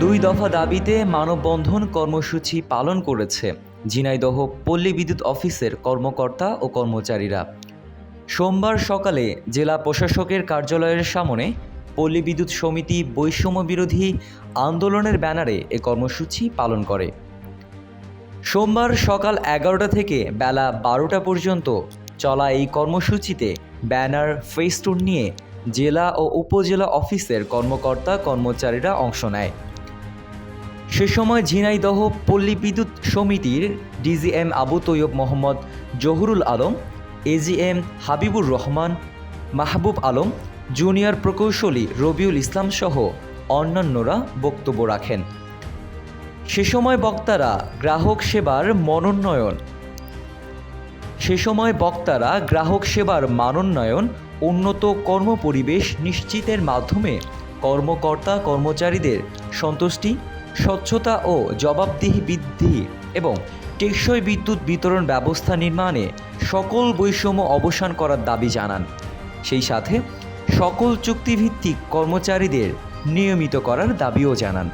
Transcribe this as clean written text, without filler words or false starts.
দুই দফা দাবিতে মানববন্ধন কর্মসূচি পালন করেছে ঝিনাইদহ পল্লী বিদ্যুৎ অফিসের কর্মকর্তা ও কর্মচারীরা। সোমবার সকালে জেলা প্রশাসকের কার্যালয়ের সামনে পল্লী বিদ্যুৎ সমিতি বৈষম্য বিরোধী আন্দোলনের ব্যানারে এ কর্মসূচি পালন করে। সোমবার সকাল 11টা থেকে বেলা 12টা পর্যন্ত চলা এই কর্মসূচিতে ব্যানার, ফেস্টুন নিয়ে জেলা ও উপজেলা অফিসের কর্মকর্তা কর্মচারীরা অংশ নেয়। সে সময় ঝিনাইদহ পল্লী বিদ্যুৎ সমিতির DGM Abu Taiyab Mohammad Zahurul Alam, AGM Habibur Rahman, Mahbub Alam, junior প্রকৌশলী রবিউল ইসলাম সহ অন্যান্যরা বক্তব্য রাখেন। সে সময় বক্তারা গ্রাহক সেবার মানোন্নয়ন, উন্নত কর্মপরিবেশ নিশ্চিতের মাধ্যমে কর্মকর্তা কর্মচারীদের সন্তুষ্টি, স্বচ্ছতা ও জবাবদিহি বৃদ্ধি এবং টেকসই বিদ্যুৎ বিতরণ ব্যবস্থা নির্মাণে সকল বৈষম্য অবসান করার দাবি জানান। সেই সাথে সকল চুক্তিভিত্তিক কর্মচারীদের নিয়মিত করার দাবিও জানান।